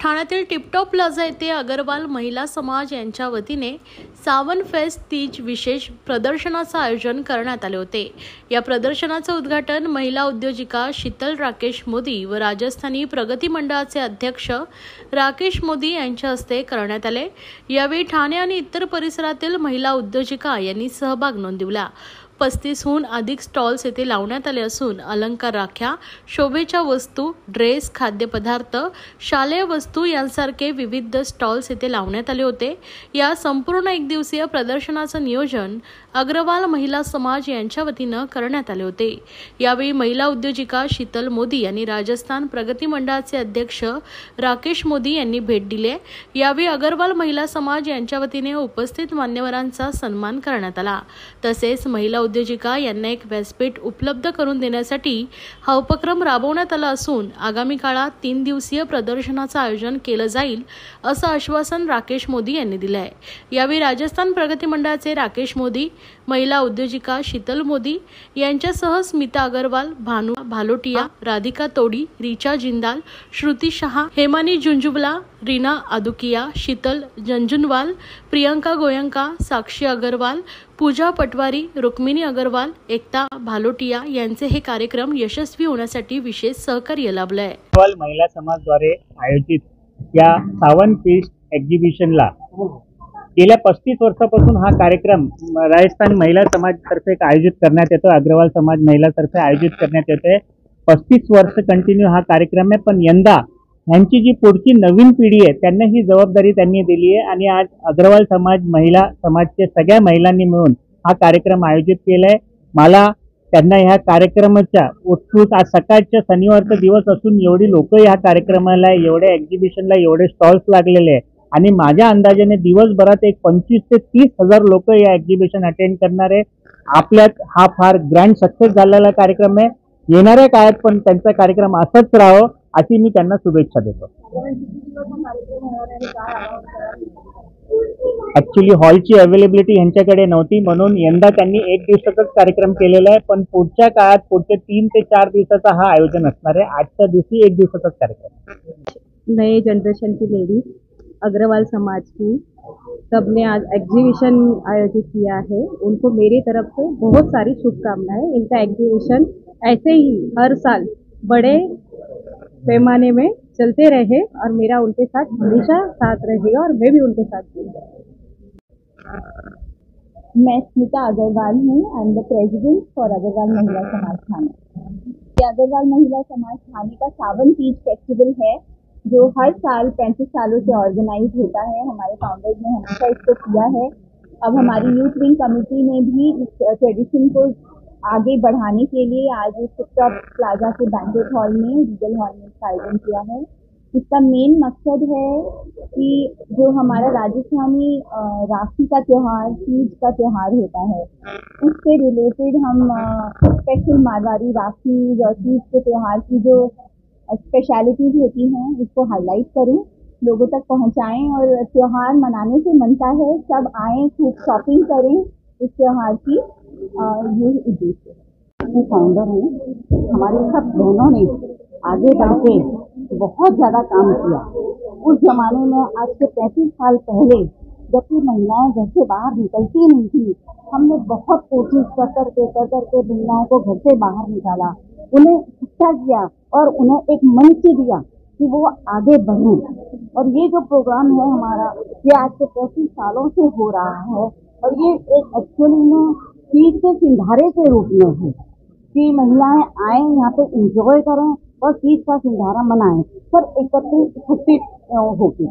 ठाण्यातील tiptop plaza येथे अग्रवाल महिला समाज यांच्या वतीने सावन फेस्ट तीज विशेष प्रदर्शनाचं आयोजन करण्यात आले होते। या प्रदर्शनाचं उद्घाटन महिला उद्योजिका शीतल राकेश मोदी व राजस्थानी प्रगती मंडळाचे अध्यक्ष राकेश मोदी यांच्या हस्ते करण्यात आले। यावेळी ठाणे आणि इतर परिसरातील महिला उद्योजिका यांनी सहभाग नोंदवला। 35हून अधिक स्टॉल्स येथे लावण्यात आले असून अलंकार, राख्या, शोभेच्या वस्तू, ड्रेस, खाद्यपदार्थ, शालेय वस्तू यांसारखे विविध स्टॉल्स येथे लावण्यात आले होते। या संपूर्ण एक दिवसीय प्रदर्शनाचं नियोजन अग्रवाल महिला समाज यांच्या वतीने करण्यात आले होते। यावेळी महिला उद्योजिका शीतल मोदी आणि राजस्थान प्रगती मंडळाचे अध्यक्ष राकेश मोदी यांनी भेट दिली। यावेळी अग्रवाल महिला समाज यांच्या वतीने उपस्थित मान्यवरांचा सन्मान करण्यात आला। तसेच महिला उद्योजिका यांना एक व्यासपीठ उपलब्ध करून देण्यासाठी हा उपक्रम राबवण्यात आला असून आगामी काळात 3 दिवसीय प्रदर्शनाचं आयोजन केलं जाईल असं आश्वासन राकेश मोदी यांनी दिलं आहे। यावेळी राजस्थान प्रगती मंडळाचे राकेश मोदी, महिला उद्योजिका शीतल मोदी यांच्यासह स्मिता अग्रवाल, भानू भालोटिया, राधिका तोडी, रिचा जिंदाल, श्रुति शहा, हेमानी जुंजुबला, रीना आदुकिया, शीतल जंजुनवाल, प्रियंका गोयंका, साक्षी अग्रवाल, पूजा पटवारी, रुक्मिणी अग्रवाल, एकता भालोटिया यांचे हे कार्यक्रम यशस्वी होण्यासाठी विशेष सहकार्य लाभले आहे। अग्रवाल महिला समाजाद्वारे आयोजित या सावन फेस्ट एक्झिबिशनला गेल्या 35 वर्षापासून हा कार्यक्रम राजस्थान महिला समाजातर्फे आयोजित करण्यात येतो। अग्रवाल समाज महिलातर्फे आयोजित करण्यात येते। 35 वर्ष कंटिन्यू हा कार्यक्रम आहे, पण यंदा यांची जी पुढची नवीन पिढी आहे त्यांना ही जबाबदारी त्यांनी दिली आहे आणि आज अग्रवाल समाज महिला समाजचे सगळ्या महिलांनी मिळून हा कार्यक्रम आयोजित केलाय। मला त्यांना ह्या कार्यक्रमाच्या उत्सुक, आज सकाळच्या शनिवारचा दिवस असून एवढी लोक ह्या कार्यक्रमाला, एवढ्या एक्झिबिशनला, एवढे स्टॉल्स लागलेले आहे आणि माझ्या अंदाजाने दिवसभरात एक 25 ते 30 हजार लोक या एक्झिबिशन अटेंड करणार आहे। आपल्यात हा फार ग्रँड सक्सेस झालेला कार्यक्रम आहे। येणाऱ्या काळात पण त्यांचा कार्यक्रम असाच राहावं अशी मी त्यांना शुभेच्छा देतो। ऍक्च्युली हॉलची अवेलेबिलिटी यांच्याकडे नव्हती, म्हणून यंदा त्यांनी 1 दिवसाचाच कार्यक्रम केलेला आहे, पण पुढच्या काळात पुढचे 3 ते 4 दिवसाचा हा आयोजन असणार आहे। आजच्या दिवशी 1 दिवसाचाच कार्यक्रम। नए जनरेशन की लेडीज अग्रवाल समाज की सबने आज एग्जीबिशन आयोजित किया है, उनको मेरी तरफ से बहुत सारी शुभकामनाएं। इनका एग्जीबिशन ऐसे ही हर साल बड़े पैमाने में चलते रहे और मेरा उनके साथ हमेशा साथ रहेगा और मैं भी उनके साथ रहूँगी। मैं स्मिता अग्रवाल हूँ। I am the president for Agrawal Mahila Samaj Thane. Agarwal Mahila Samaj Thane का सावन तीज फेस्टिवल है जो हर साल 35 सालों से ऑर्गेनाइज होता है। हमारे फाउंडर्स ने हमेशा इसको किया है। अब हमारी यूथ विंग कमेटी ने भी इस ट्रेडिशन को आगे बढ़ाने के लिए आज इस टिपटॉप प्लाजा के बैंक्वेट हॉल में, रीगल हॉल में इसका आयोजन किया है। इसका मेन मकसद है कि जो हमारा राजस्थानी राखी का त्यौहार, तीज का त्यौहार होता है, उससे रिलेटेड हम स्पेशल मारवाड़ी राखी और तीज के त्यौहार की जो स्पेशलिटीज होती हैं उसको हाईलाइट करें, लोगों तक पहुंचाएं और त्यौहार मनाने से मनता है सब आएँ, खूब शॉपिंग करें इस त्यौहार की। ये उद्देश्य है। फाउंडर हैं, हमारे सब बहनों ने आगे बढ़ के बहुत ज़्यादा काम किया। उस जमाने में आज से 35 साल पहले जबकि महिलाएं घर से बाहर निकलती नहीं थी, हमने बहुत कोशिश कर करके महिलाओं को घर से बाहर निकाला, उन्हें इकट्ठा किया और उन्हें एक मंच दिया कि वो आगे बढ़ें। और ये जो प्रोग्राम है हमारा, ये आज से 35 सालों से हो रहा है और ये एक एक्चुअली में तीज के सिंधारे के रूप में है कि महिलाएं आए यहाँ पे एंजॉय करें और तीज का सिंधारा मनाएं, पर एकत्रित होके।